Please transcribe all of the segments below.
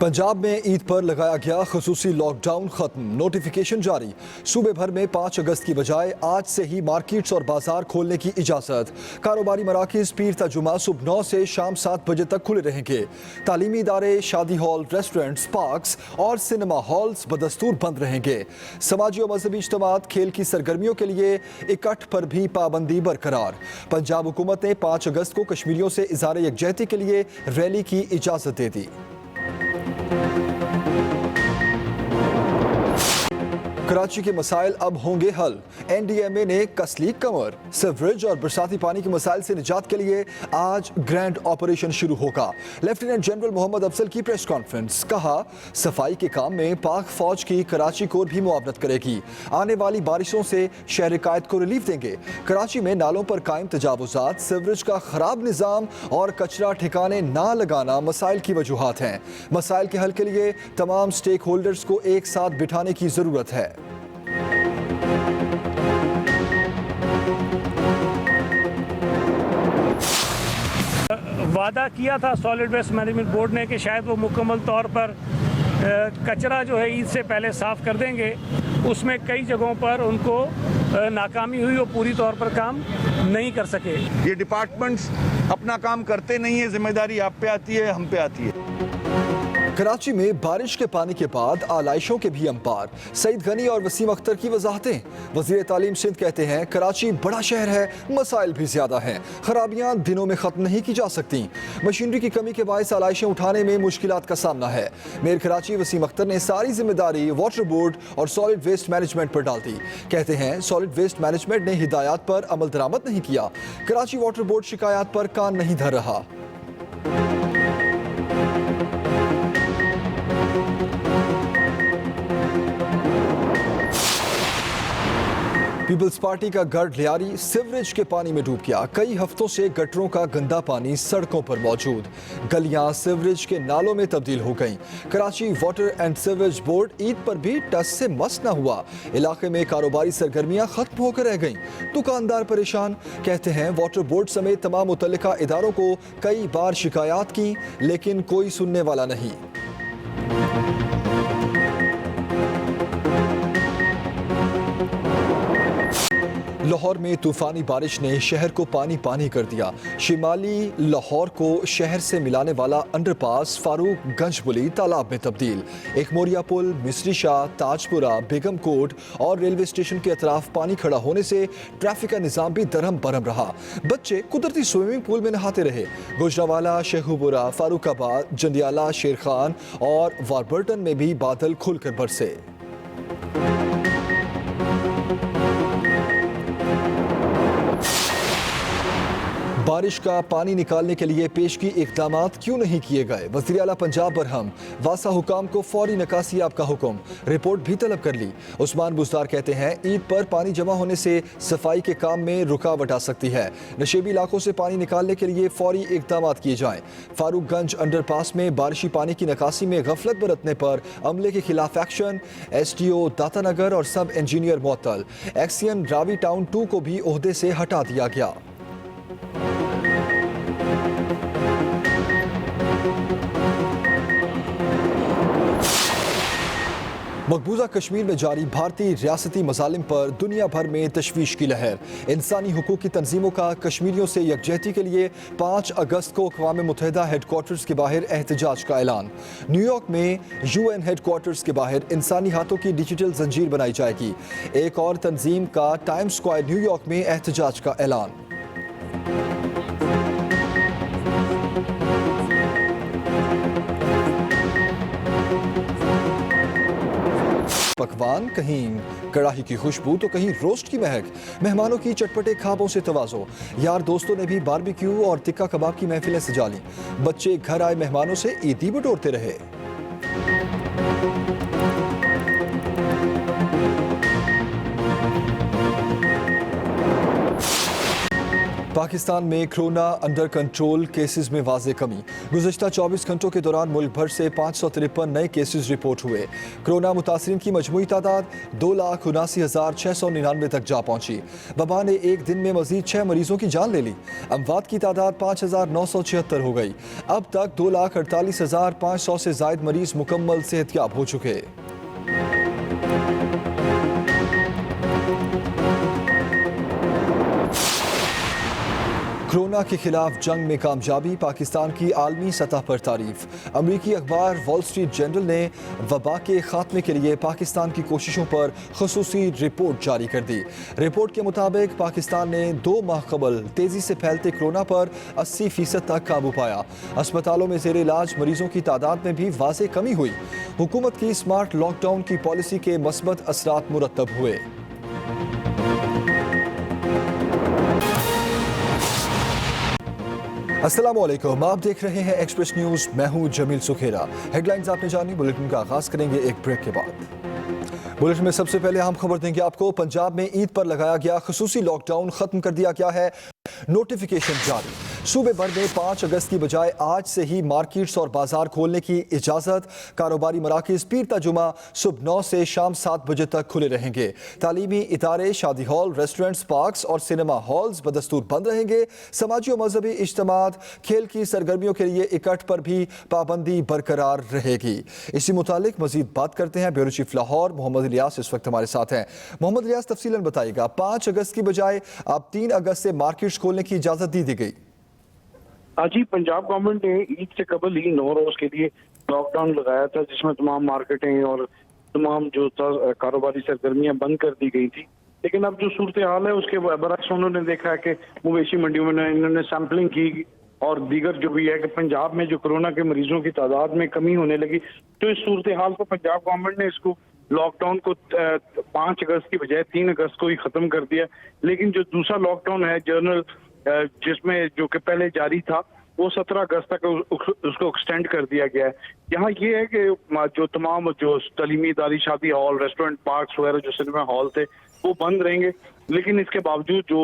पंजाब में ईद पर लगाया गया खसूसी लॉकडाउन खत्म, नोटिफिकेशन जारी। सूबे भर में 5 अगस्त की बजाय आज से ही मार्केट्स और बाजार खोलने की इजाजत। कारोबारी मराकिज पीर ता जुमा सुबह 9 से शाम 7 बजे तक खुले रहेंगे। तालीमी इदारे, शादी हॉल, रेस्टोरेंट्स, पार्क्स और सिनेमा हॉल्स बदस्तूर बंद रहेंगे। समाजी और मजहबी इज्तिमात, खेल की सरगर्मियों के लिए इकट्ठ पर भी पाबंदी बरकरार। पंजाब हुकूमत ने 5 अगस्त को कश्मीरियों से इज़हार यकजहती के लिए रैली की इजाजत दे दी। कराची के मसाइल अब होंगे हल, NDMA ने कस ली कमर। सीवरेज और बरसाती पानी के मसाइल से निजात के लिए आज ग्रैंड ऑपरेशन शुरू होगा। लेफ्टिनेंट जनरल मोहम्मद अफजल की प्रेस कॉन्फ्रेंस, कहा सफाई के काम में पाक फौज की कराची कोर भी मुआवनत करेगी। आने वाली बारिशों से शहर कायद को रिलीफ देंगे। कराची में नालों पर कायम तजावुजात, सीवरेज का खराब निज़ाम और कचरा ठिकाने ना लगाना मसाइल की वजूहात हैं। मसाइल के हल के लिए तमाम स्टेक होल्डर्स को एक साथ बिठाने की ज़रूरत है। वादा किया था सॉलिड वेस्ट मैनेजमेंट बोर्ड ने कि शायद वो मुकम्मल तौर पर कचरा जो है ईद से पहले साफ़ कर देंगे। उसमें कई जगहों पर उनको नाकामी हुई और पूरी तौर पर काम नहीं कर सके। ये डिपार्टमेंट्स अपना काम करते नहीं है, जिम्मेदारी आप पे आती है, हम पे आती है। कराची में बारिश के पानी के बाद आलाइशों के भी अंपार। सईद गनी और वसीम अख्तर की वजाहतें। वज़ीर तालीम सिंध कहते हैं कराची बड़ा शहर है, मसाइल भी ज्यादा हैं, खराबियां दिनों में खत्म नहीं की जा सकती। मशीनरी की कमी के बायस आलाइशें उठाने में मुश्किलात का सामना है। मेयर कराची वसीम अख्तर ने सारी जिम्मेदारी वाटर बोर्ड और सॉलिड वेस्ट मैनेजमेंट पर डाल दी। कहते हैं सॉलिड वेस्ट मैनेजमेंट ने हिदायत पर अमल दरामद नहीं किया। कराची वाटर बोर्ड शिकायत पर कान नहीं धर रहा। पीपल्स पार्टी का गढ़ लियारी सीवरेज के पानी में डूब गया। कई हफ्तों से गटरों का गंदा पानी सड़कों पर मौजूद। गलियां सीवरेज के नालों में तब्दील हो गईं। Karachi water and sewerage board Eid पर भी टस से मस न हुआ। इलाके में कारोबारी सरगर्मियां खत्म होकर रह गईं। दुकानदार परेशान। कहते हैं वाटर बोर्ड समेत तमाम मुतल्लिका इदारों को कई बार शिकायत की, लेकिन कोई सुनने वाला नहीं। लाहौर में तूफानी बारिश ने शहर को पानी पानी कर दिया। शिमाली लाहौर को शहर से मिलाने वाला अंडरपास फारूक गंज पुली तालाब में तब्दील। एक मोरिया पुल, मिस्री शाह, ताजपुरा, बेगम कोट और रेलवे स्टेशन के अतराफ पानी खड़ा होने से ट्रैफिक का निज़ाम भी दरम बरम रहा। बच्चे कुदरती स्विमिंग पूल में नहाते रहे। गुजरावाला, शेखुपुरा, फारूकाबाद, जंडियाला, शेर खान और वारबर्टन में भी बादल खुलकर बरसे। बारिश का पानी निकालने के लिए पेशगी इक़दामात क्यों नहीं किए गए? वज़ीर आला पंजाब बरहम। वासा हुकाम को फौरी नकासियाब का हुक्म, रिपोर्ट भी तलब कर ली। उस्मान बुज़दार कहते हैं ईद पर पानी जमा होने से सफाई के काम में रुकावट आ सकती है। नशेबी इलाकों से पानी निकालने के लिए फौरी इक़दामात किए जाएँ। फारूकगंज अंडरपास में बारिशी पानी की निकासी में गफलत बरतने पर अमले के खिलाफ एक्शन। SDO दातानगर और सब इंजीनियर मुअत्तल। एक्सियन रावी टाउन 2 को भी ओहदे से हटा दिया गया। मकबूजा कश्मीर में जारी भारतीय रियासती मजालिम पर दुनिया भर में तशवीश की लहर। इंसानी हुकूक की तंजीमों का कश्मीरियों से यकजहती के लिए 5 अगस्त को अक़वाम मुत्तहिदा हेडक्वार्टर्स के बाहर एहतजाज का ऐलान। न्यूयॉर्क में UN हेडक्वार्टर्स के बाहर इंसानी हाथों की डिजिटल जंजीर बनाई जाएगी। एक और तंजीम का टाइम स्क्वायर न्यूयॉर्क में एहतजाज का ऐलान। पकवान, कहीं कड़ाही की खुशबू तो कहीं रोस्ट की महक। मेहमानों की चटपटे ख्वाबों से तवाज़ो। यार दोस्तों ने भी बारबेक्यू और टिक्का कबाब की महफिलें सजा लीं। बच्चे घर आए मेहमानों से ईदी बटोरते रहे। पाकिस्तान में कोरोना अंडर कंट्रोल केसेस में वाज़े कमी। गुज़श्ता 24 घंटों के दौरान मुल्क भर से 553 नए केसेस रिपोर्ट हुए। कोरोना मुतासरीन की मजमूई तादाद 2,79,699 तक जा पहुंची। वबा ने एक दिन में मजीद 6 मरीजों की जान ले ली। अमवात की तादाद 5,976 हो गई। अब तक 2,48,500 से जायद मरीज मुकम्मल सेहतयाब हो चुके। कोरोना के खिलाफ जंग में कामयाबी, पाकिस्तान की आलमी सतह पर तारीफ। अमरीकी अखबार वॉल स्ट्रीट जर्नल ने वबा के खात्मे के लिए पाकिस्तान की कोशिशों पर खुसूसी रिपोर्ट जारी कर दी। रिपोर्ट के मुताबिक पाकिस्तान ने 2 माह कबल तेजी से फैलते कोरोना पर 80% तक काबू पाया। अस्पतालों में जेर इलाज मरीजों की तादाद में भी वाज़े कमी हुई। हुकूमत की स्मार्ट लॉकडाउन की पॉलिसी के मस्बत असरात मुरतब हुए। अस्सलाम वालेकुम, आप देख रहे हैं एक्सप्रेस न्यूज़। मैं हूं जमील सुखेरा। हेडलाइंस आपने जानी, बुलेटिन का आगाज करेंगे एक ब्रेक के बाद। बुलेटिन में सबसे पहले हम खबर देंगे आपको, पंजाब में ईद पर लगाया गया खुसूसी लॉकडाउन खत्म कर दिया गया है। नोटिफिकेशन जारी। सूबे भर में 5 अगस्त की बजाय आज से ही मार्केट्स और बाजार खोलने की इजाजत। कारोबारी मराकज़ पीर ता जुमा सुबह 9 से शाम 7 बजे तक खुले रहेंगे। तालीमी इदारे, शादी हॉल, रेस्टोरेंट्स, पार्क्स और सिनेमा हॉल्स बदस्तूर बंद रहेंगे। समाजी और मजहबी इज्तिमात, खेल की सरगर्मियों के लिए इकट्ठ पर भी पाबंदी बरकरार रहेगी। इसी मुतालिक मजीद बात करते हैं ब्यूरो चीफ लाहौर मोहम्मद इलियास इस वक्त हमारे साथ हैं। मोहम्मद इलियास, तफसीलन बताइएगा, 5 अगस्त की बजाय अब 3 अगस्त से मार्केट्स खोलने की इजाजत दे दी गई। जी, पंजाब गवर्नमेंट ने ईद से कबल ही 9 रोज के लिए लॉकडाउन लगाया था, जिसमें तमाम मार्केटें और तमाम जो कारोबारी सरगर्मियां बंद कर दी गई थी। लेकिन अब जो सूरत हाल है उसके बरक्स उन्होंने देखा है कि मवेशी मंडियों में इन्होंने सैंपलिंग की और दीगर जो भी है कि पंजाब में जो कोरोना के मरीजों की तादाद में कमी होने लगी। तो इस सूरत हाल को पंजाब गवर्नमेंट ने इसको लॉकडाउन को 5 अगस्त की बजाय 3 अगस्त को ही खत्म कर दिया। लेकिन जो दूसरा लॉकडाउन है जनरल, जिसमें जो कि पहले जारी था, वो 17 अगस्त तक उसको एक्सटेंड कर दिया गया है। यहाँ ये है कि जो तमाम जो तालीमी इदारी, शादी हॉल, रेस्टोरेंट, पार्क्स वगैरह, जो सिनेमा हॉल थे, वो बंद रहेंगे। लेकिन इसके बावजूद जो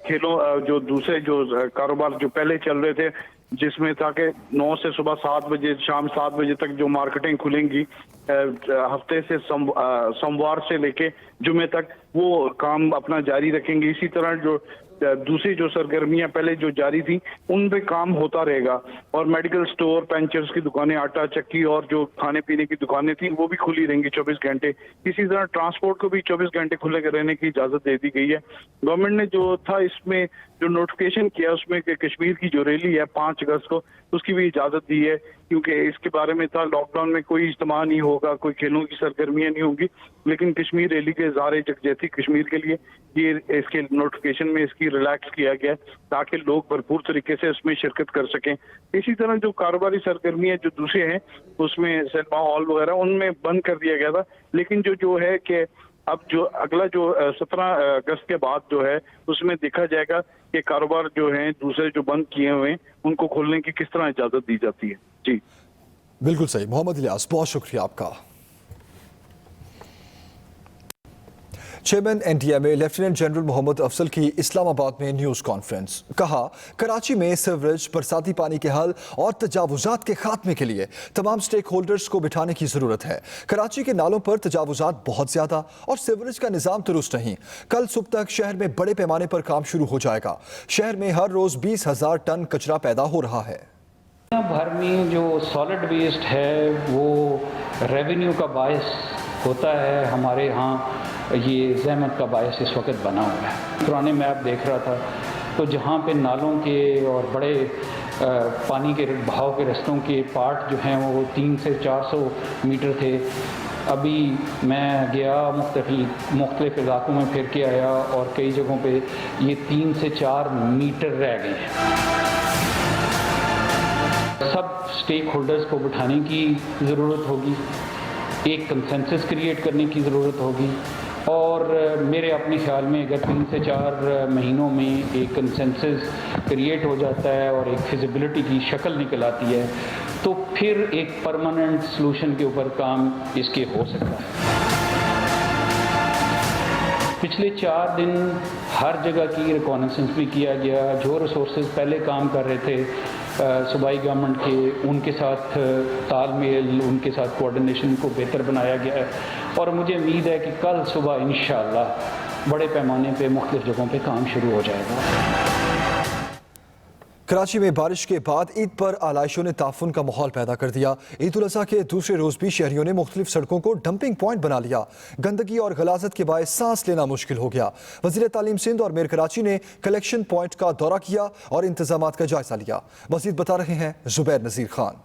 खेलों, जो दूसरे जो कारोबार जो पहले चल रहे थे, जिसमें था कि 9 से सुबह 7 बजे, शाम 7 बजे तक जो मार्केटें खुलेंगी, हफ्ते से सोमवार से लेके जुमे तक वो काम अपना जारी रखेंगे। इसी तरह जो दूसरी जो सरगर्मियां पहले जो जारी थी उन पे काम होता रहेगा। और मेडिकल स्टोर, पेंचर्स की दुकानें, आटा चक्की और जो खाने पीने की दुकानें थी वो भी खुली रहेंगी 24 घंटे। इसी तरह ट्रांसपोर्ट को भी 24 घंटे खुले रहने की इजाजत दे दी गई है। गवर्नमेंट ने जो था इसमें जो नोटिफिकेशन किया उसमें कि कश्मीर की जो रैली है 5 अगस्त को, उसकी भी इजाजत दी है, क्योंकि इसके बारे में था लॉकडाउन में कोई इज्तिमा नहीं होगा, कोई खेलों की सरगर्मियां नहीं होंगी। लेकिन कश्मीर रैली के इज़हार यकजहती कश्मीर के लिए ये इसके नोटिफिकेशन में इसकी रिलैक्स किया गया ताकि लोग भरपूर तरीके से इसमें शिरकत कर सकें। इसी तरह जो कारोबारी सरगर्मियां जो दूसरे हैं उसमें सिनेमा हॉल वगैरह उनमें बंद कर दिया गया था। लेकिन जो है कि अब जो अगला जो 17 अगस्त के बाद जो है उसमें देखा जाएगा कि कारोबार जो हैं दूसरे जो बंद किए हुए हैं उनको खोलने की किस तरह इजाजत दी जाती है। जी बिल्कुल सही मोहम्मद इलियास, बहुत शुक्रिया आपका। Chairman NDMA lieutenant general Mohammad Afzal की इस्लामाबाद में न्यूज़ कॉन्फ्रेंस। कहा, कराची में सीवरेज, बरसाती पानी के हल और तजावुजात के खात्मे के लिए तमाम स्टेक होल्डर्स को बिठाने की ज़रूरत है। कराची के नालों पर तजावुजात बहुत ज़्यादा और सीवरेज का निज़ाम दुरुस्त नहीं। कल सुबह तक शहर में बड़े पैमाने पर काम शुरू हो जाएगा। शहर में हर रोज़ 20,000 टन कचरा पैदा हो रहा है। भर में जो सॉलिड वेस्ट है वो रेवेन्यू का बायस होता है। हमारे यहाँ ये ज़हमत का बायस इस वक्त बना हुआ है। पुराने मैप देख रहा था तो जहाँ पे नालों के और बड़े पानी के बहाव के रस्तों के पार्ट जो हैं वो 300 से 400 मीटर थे। अभी मैं गया मुख्तलिफ इलाकों में फिर के आया और कई जगहों पे ये 3 से 4 मीटर रह गए हैं। सब स्टेक होल्डर्स को बिठाने की ज़रूरत होगी, एक कंसेंसस क्रिएट करने की ज़रूरत होगी और मेरे अपने ख्याल में अगर 3 से 4 महीनों में एक कंसेंसस क्रिएट हो जाता है और एक फिजिबिलिटी की शक्ल निकल आती है तो फिर एक परमानेंट सलूशन के ऊपर काम इसके हो सकता है। पिछले 4 दिन हर जगह की रिकॉनेसेंस भी किया गया। जो रिसोर्सेज पहले काम कर रहे थे सूबाई गवर्नमेंट के, उनके साथ तालमेल, उनके साथ कोऑर्डिनेशन को बेहतर बनाया गया है और मुझे उम्मीद है कि कल सुबह इंशाअल्लाह बड़े पैमाने पे मुख्तलिफ जगहों पे काम शुरू हो जाएगा। कराची में बारिश के बाद ईद पर आलाइशों ने ताफुन का माहौल पैदा कर दिया। ईद उल अज़हा के दूसरे रोज भी शहरियों ने मुख्तलिफ सड़कों को डंपिंग पॉइंट बना लिया। गंदगी और गलाजत के बायस सांस लेना मुश्किल हो गया। वज़ीर तालीम सिंध और मेयर कराची ने कलेक्शन पॉइंट का दौरा किया और इंतजामात का जायजा लिया। मज़ीद बता रहे हैं जुबैर नज़ीर खान।